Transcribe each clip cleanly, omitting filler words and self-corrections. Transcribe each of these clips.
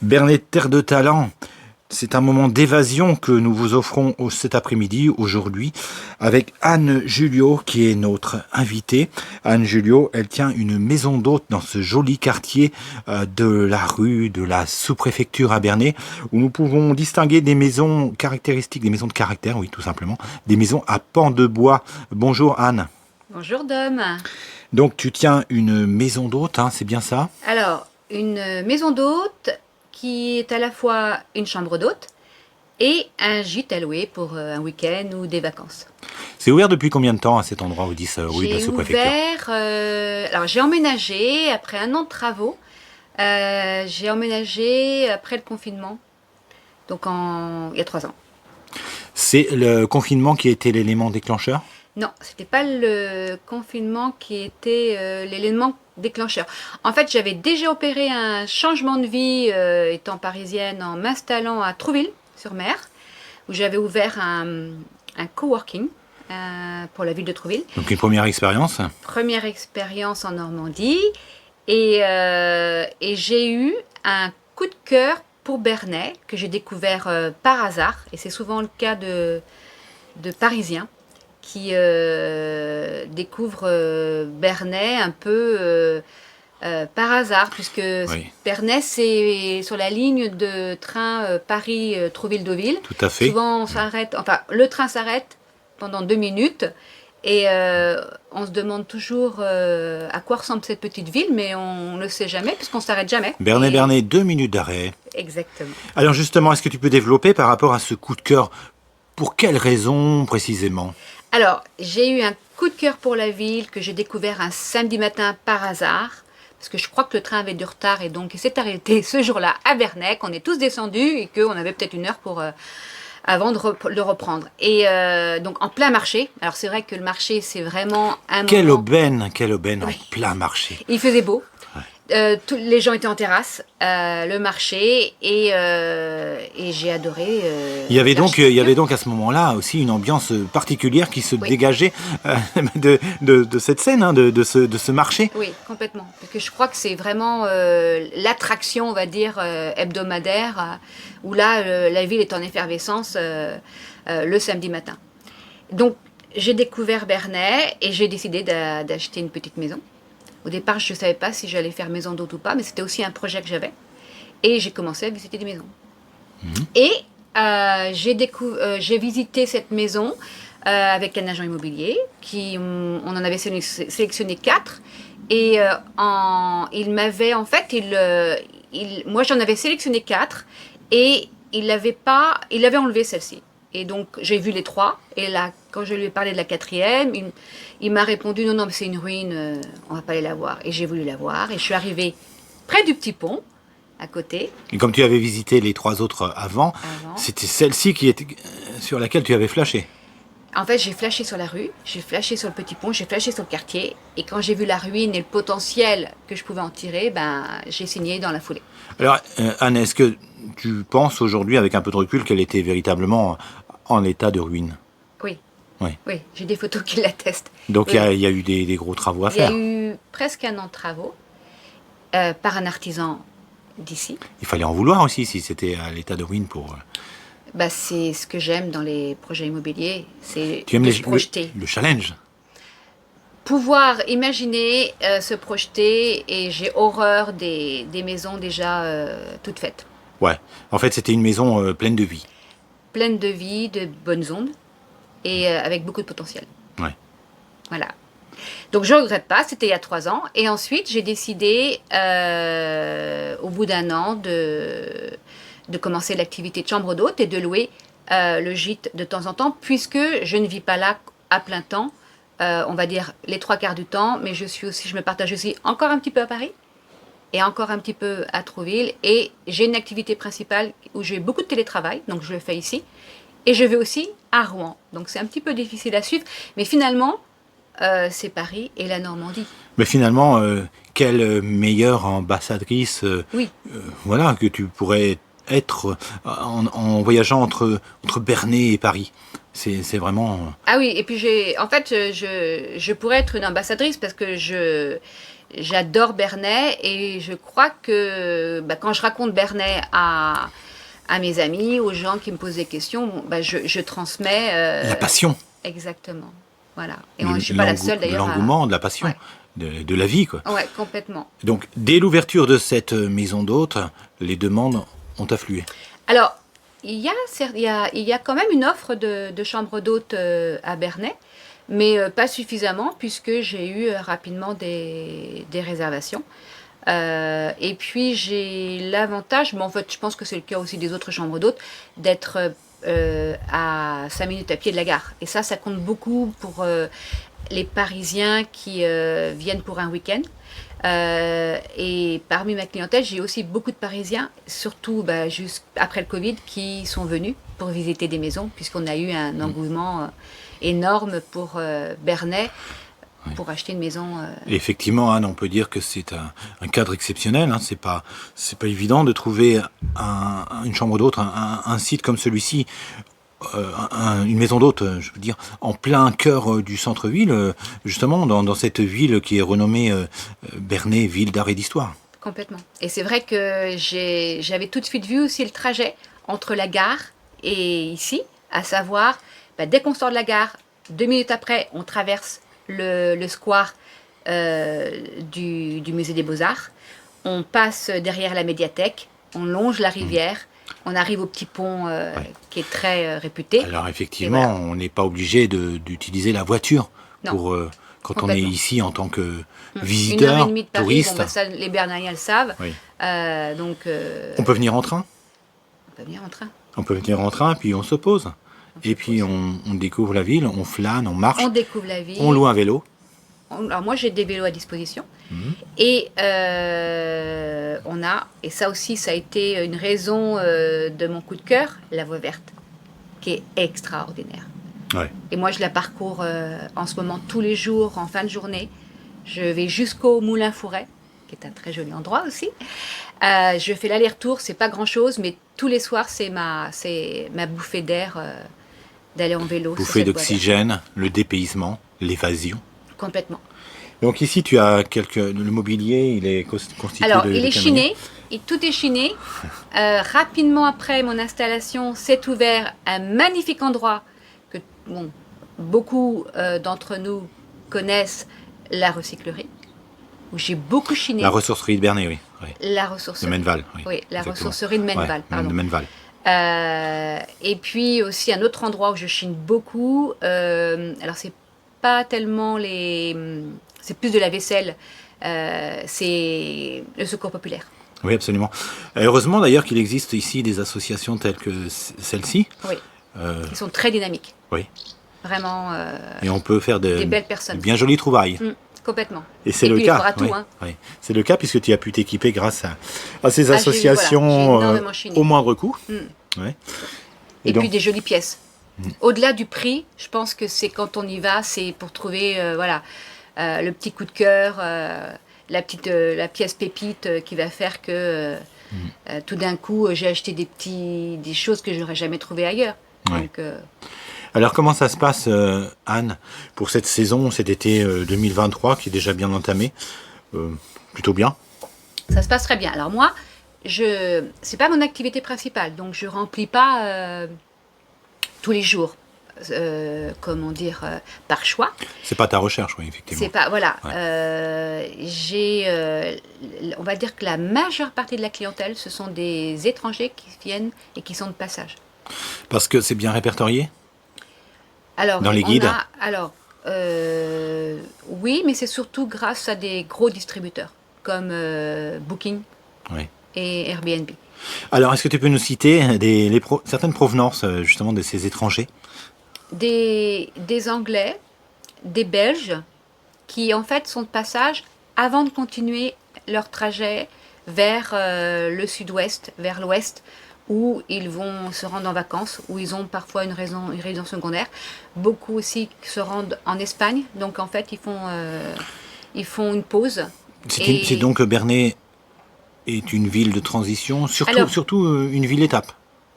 Bernay, terre de talent, c'est un moment d'évasion que nous vous offrons cet après-midi, aujourd'hui, avec Anne Julliot, qui est notre invitée. Anne Julliot, elle tient une maison d'hôte dans ce joli quartier de la rue de la sous-préfecture à Bernay, où nous pouvons distinguer des maisons caractéristiques, des maisons de caractère, oui, tout simplement, des maisons à pans de bois. Bonjour Anne. Bonjour Dom. Donc tu tiens une maison d'hôte, hein, c'est bien ça? Alors, une maison d'hôte qui est à la fois une chambre d'hôte et un gîte à louer pour un week-end ou des vacances. C'est ouvert depuis combien de temps à cet endroit, 10 rue de la J'ai sous-préfecture? ouvert, alors j'ai emménagé après un an de travaux. J'ai emménagé après le confinement, donc il y a 3 ans. C'est le confinement qui a été l'élément déclencheur? Non, c'était pas le confinement qui était l'élément déclencheur. En fait, j'avais déjà opéré un changement de vie étant parisienne en m'installant à Trouville-sur-Mer, où j'avais ouvert un coworking pour la ville de Trouville. Donc une première expérience? Première expérience en Normandie. Et j'ai eu un coup de cœur pour Bernay, que j'ai découvert par hasard. Et c'est souvent le cas de Parisiens qui découvrent Bernay un peu par hasard, puisque Oui. Bernay, c'est sur la ligne de train Paris-Trouville-Deauville. Tout à fait. Souvent, on s'arrête, enfin, le train s'arrête pendant 2 minutes. Et on se demande toujours à quoi ressemble cette petite ville, mais on ne le sait jamais, puisqu'on ne s'arrête jamais. Bernay, Et- Bernay, 2 minutes d'arrêt. Exactement. Alors justement, est-ce que tu peux développer par rapport à ce coup de cœur? Pour quelles raisons précisément? Alors, j'ai eu un coup de cœur pour la ville que j'ai découvert un samedi matin par hasard, parce que je crois que le train avait du retard et donc il s'est arrêté ce jour-là à Bernay, qu'on est tous descendus et qu'on avait peut-être 1 heure pour avant de le reprendre. Et donc en plein marché. Alors c'est vrai que le marché c'est vraiment un Quelle moment. aubaine Oui. en plein marché. Il faisait beau. Les gens étaient en terrasse, le marché, et j'ai adoré. Il y avait donc à ce moment-là aussi une ambiance particulière qui se Oui. dégageait de cette scène, hein, de ce marché. Oui, complètement. Parce que je crois que c'est vraiment l'attraction, on va dire, hebdomadaire, où là, la ville est en effervescence le samedi matin. Donc, j'ai découvert Bernay et j'ai décidé d'acheter une petite maison. Au départ, je ne savais pas si j'allais faire maison d'hôte ou pas, mais c'était aussi un projet que j'avais. Et j'ai commencé à visiter des maisons. Et j'ai visité cette maison avec un agent immobilier, on en avait sélectionné 4. Et il m'avait, en fait, moi j'en avais sélectionné 4 et il avait enlevé celle-ci. Et donc j'ai vu les 3 et là, quand je lui ai parlé de la 4e, il m'a répondu non, mais c'est une ruine, on va pas aller la voir. Et j'ai voulu la voir et je suis arrivée près du petit pont, à côté, Et comme tu avais visité les 3 autres avant, avant. c'était celle-ci qui était sur laquelle tu avais flashé. En fait, j'ai flashé sur la rue, j'ai flashé sur le petit pont, j'ai flashé sur le quartier. Et quand j'ai vu la ruine et le potentiel que je pouvais en tirer, j'ai signé dans la foulée. Alors Anne, est-ce que tu penses aujourd'hui, avec un peu de recul, qu'elle était véritablement en état de ruine? Oui, Oui. oui, j'ai des photos qui l'attestent. Donc Oui. il y a eu des gros travaux à Il y a faire. eu presque 1 an de travaux par un artisan d'ici. Il fallait en vouloir aussi si c'était à l'état de ruine pour... C'est ce que j'aime dans les projets immobiliers, c'est Tu aimes de se projeter. le challenge? Pouvoir imaginer, se projeter, et j'ai horreur des maisons déjà toutes faites. Ouais. En fait, c'était une maison pleine de vie. Pleines de vie, de bonnes ondes, et avec beaucoup de potentiel. Ouais. Voilà. Donc je ne regrette pas, c'était il y a 3 ans. Et ensuite, j'ai décidé, au bout d'1 an, de commencer l'activité de chambre d'hôte et de louer le gîte de temps en temps, puisque je ne vis pas là à plein temps, on va dire les 3/4 du temps, mais je me partage aussi encore un petit peu à Paris et encore un petit peu à Trouville. Et j'ai une activité principale où j'ai beaucoup de télétravail, donc je le fais ici. Et je vais aussi à Rouen. Donc c'est un petit peu difficile à suivre, mais finalement, c'est Paris et la Normandie. Mais finalement, quelle meilleure ambassadrice Oui, voilà, que tu pourrais être en voyageant entre Bernay et Paris. C'est vraiment... ah oui, et puis en fait, je pourrais être une ambassadrice parce que j'adore Bernay et je crois que quand je raconte Bernay à mes amis, aux gens qui me posent des questions, je transmets. La passion. Exactement. Voilà. Et je ne suis pas la seule d'ailleurs. L'engouement, de la passion, ouais. de la vie, quoi. Ouais, complètement. Donc, dès l'ouverture de cette maison d'hôtes, les demandes ont afflué. Alors, il y a quand même une offre de chambre d'hôtes à Bernay, mais pas suffisamment puisque j'ai eu rapidement des réservations. Et puis j'ai l'avantage, mais en fait je pense que c'est le cas aussi des autres chambres d'hôtes, d'être à 5 minutes à pied de la gare. Et ça compte beaucoup pour les Parisiens qui viennent pour un week-end. Et parmi ma clientèle, j'ai aussi beaucoup de Parisiens, surtout juste après le Covid, qui sont venus pour visiter des maisons, puisqu'on a eu un engouement énorme pour Bernay, pour acheter une maison. Et effectivement, Anne, on peut dire que c'est un cadre exceptionnel. Hein. C'est pas évident de trouver une chambre d'hôte, un site comme celui-ci. Une maison d'hôte, je veux dire, en plein cœur du centre-ville, justement, dans cette ville qui est renommée Bernay, ville d'art et d'histoire. Complètement. Et c'est vrai que j'avais tout de suite vu aussi le trajet entre la gare et ici, à savoir, dès qu'on sort de la gare, 2 minutes après, on traverse le square du musée des Beaux-Arts, on passe derrière la médiathèque, on longe la rivière, on arrive au petit pont qui est très réputé. Alors effectivement, voilà. On n'est pas obligé d'utiliser la voiture pour quand on est ici en tant que visiteur, 1h30 de Paris, touriste. Ça, les Bernayens le savent. Oui. On peut venir en train. On peut venir en train. On peut venir en train, puis on se pose. Et puis on découvre la ville, on flâne, on marche. On découvre la ville. On loue un vélo. Alors moi j'ai des vélos à disposition. Et on a, et ça aussi ça a été une raison de mon coup de cœur, la voie verte, qui est extraordinaire. Ouais. Et moi je la parcours en ce moment tous les jours, en fin de journée. Je vais jusqu'au Moulin-Fouret, qui est un très joli endroit aussi. Je fais l'aller-retour, c'est pas grand-chose, mais tous les soirs c'est ma bouffée d'air d'aller en vélo. Bouffée d'oxygène, le dépaysement, l'évasion. Complètement. Donc ici, tu as le mobilier, il est constitué Alors, de... il est chiné, tout est chiné. Rapidement après mon installation, s'est ouvert un magnifique endroit que beaucoup d'entre nous connaissent, la recyclerie, où j'ai beaucoup chiné. La ressourcerie de Bernay, oui. La ressourcerie. De Menneval, oui. Oui, la ressourcerie de Menneval, pardon. De Menneval. Et puis aussi un autre endroit où je chine beaucoup. Alors, c'est pas tellement c'est plus de la vaisselle, c'est le Secours populaire. Oui, absolument. Heureusement d'ailleurs qu'il existe ici des associations telles que celle-ci. Oui, qui sont très dynamiques. Oui. Vraiment. Et on peut faire des belles personnes. Bien jolies trouvailles. Complètement. Et c'est le cas. Tout, hein. Oui. C'est le cas puisque tu as pu t'équiper grâce à ces associations au moindre coût. Ouais. Et puis des jolies pièces. Au-delà du prix, je pense que c'est quand on y va, c'est pour trouver le petit coup de cœur, la pièce pépite qui va faire que tout d'un coup j'ai acheté des choses que je n'aurais jamais trouvées ailleurs. Ouais. Donc, alors comment ça se passe, Anne, pour cette saison, cet été 2023 qui est déjà bien entamé? Plutôt bien? Ça se passe très bien. Alors moi, c'est pas mon activité principale, donc je remplis pas tous les jours, par choix. C'est pas ta recherche, oui, effectivement. C'est pas, voilà. Ouais. On va dire que la majeure partie de la clientèle, ce sont des étrangers qui viennent et qui sont de passage. Parce que c'est bien répertorié? Alors, dans les guides? Oui, mais c'est surtout grâce à des gros distributeurs, comme Booking et Airbnb. Alors, est-ce que tu peux nous citer certaines provenances, justement, de ces étrangers? Des Anglais, des Belges, qui en fait sont de passage avant de continuer leur trajet vers le sud-ouest, vers l'ouest, où ils vont se rendre en vacances, où ils ont parfois une résidence secondaire. Beaucoup aussi se rendent en Espagne, donc en fait ils font une pause. C'est donc Bernay est une ville de transition, surtout une ville-étape.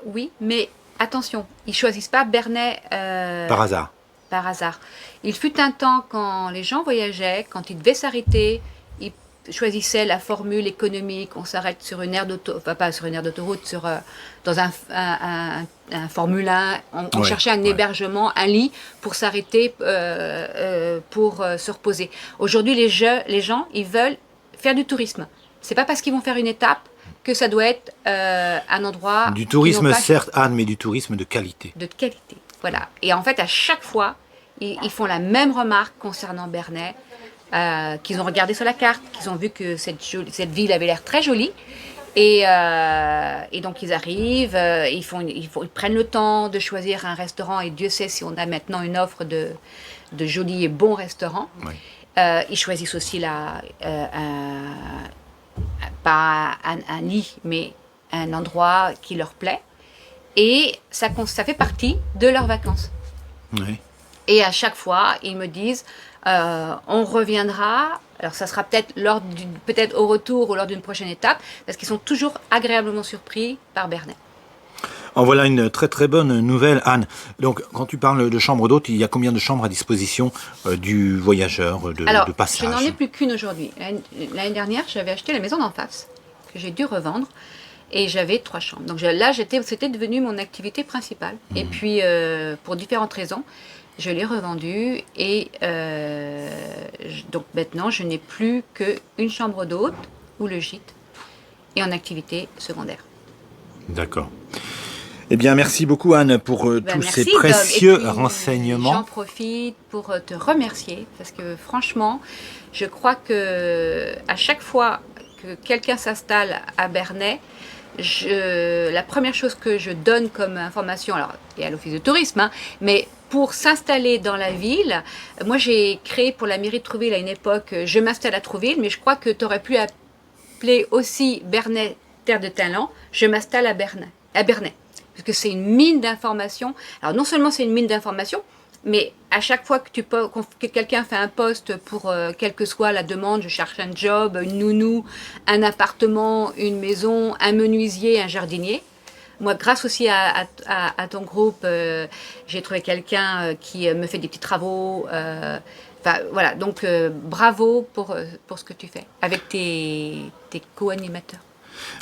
Oui, mais attention, ils ne choisissent pas Bernay par hasard. Par hasard. Il fut un temps quand les gens voyageaient, quand ils devaient s'arrêter, ils choisissait la formule économique, on s'arrête sur une aire d'autoroute, enfin pas sur une aire d'autoroute, dans un Formule 1, on cherchait un hébergement, un lit pour s'arrêter, pour se reposer. Aujourd'hui, les gens, ils veulent faire du tourisme. C'est pas parce qu'ils vont faire une étape que ça doit être un endroit... Du tourisme, certes, Anne, mais du tourisme de qualité. De qualité, voilà. Et en fait, à chaque fois, ils font la même remarque concernant Bernay, qu'ils ont regardé sur la carte, qu'ils ont vu que cette ville avait l'air très jolie. Et donc ils arrivent, ils prennent le temps de choisir un restaurant, et Dieu sait si on a maintenant une offre de jolis et bons restaurants. Oui. Ils choisissent aussi pas un lit, mais un endroit qui leur plaît. Et ça fait partie de leurs vacances. Oui. Et à chaque fois, ils me disent, on reviendra. Alors ça sera peut-être au retour ou lors d'une prochaine étape, parce qu'ils sont toujours agréablement surpris par Bernay. En voilà une très très bonne nouvelle, Anne. Donc, quand tu parles de chambre d'hôte, il y a combien de chambres à disposition du voyageur de passage? Je n'en ai plus qu'une aujourd'hui. L'année dernière, j'avais acheté la maison d'en face, que j'ai dû revendre, et j'avais 3 chambres. Donc là, c'était devenu mon activité principale. Et puis, pour différentes raisons, je l'ai revendue, et donc maintenant, je n'ai plus qu'une chambre d'hôte, ou le gîte, et en activité secondaire. D'accord. Eh bien, merci beaucoup, Anne, pour tous ces précieux renseignements. J'en profite pour te remercier, parce que franchement, je crois que à chaque fois que quelqu'un s'installe à Bernay, la première chose que je donne comme information, alors il y a l'office de tourisme, mais pour s'installer dans la ville, moi j'ai créé pour la mairie de Trouville à une époque, je m'installe à Trouville, mais je crois que tu aurais pu appeler aussi Bernay terre de talent, je m'installe à Bernay. Parce que c'est une mine d'informations. Alors non seulement c'est une mine d'informations, mais à chaque fois que quelqu'un fait un poste pour quelle que soit la demande, je cherche un job, une nounou, un appartement, une maison, un menuisier, un jardinier. Moi, grâce aussi à ton groupe, j'ai trouvé quelqu'un qui me fait des petits travaux. Voilà, donc bravo pour ce que tu fais avec tes co-animateurs.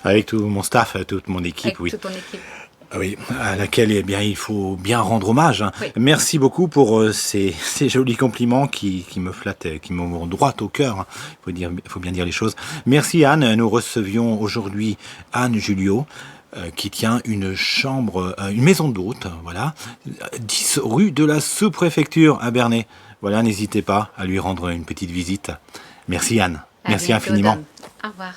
Avec tout mon staff, toute mon équipe, avec oui. Toute ton équipe. Oui, à laquelle il faut bien rendre hommage. Hein. Oui. Merci beaucoup pour ces jolis compliments qui me flattent, qui me vont droit au cœur. Il faut bien dire les choses. Merci Anne. Nous recevions aujourd'hui Anne Julio, qui tient une maison d'hôte, voilà, 10 rue de la Sous-Préfecture à Bernay. Voilà, n'hésitez pas à lui rendre une petite visite. Merci Anne. Merci infiniment. Au revoir.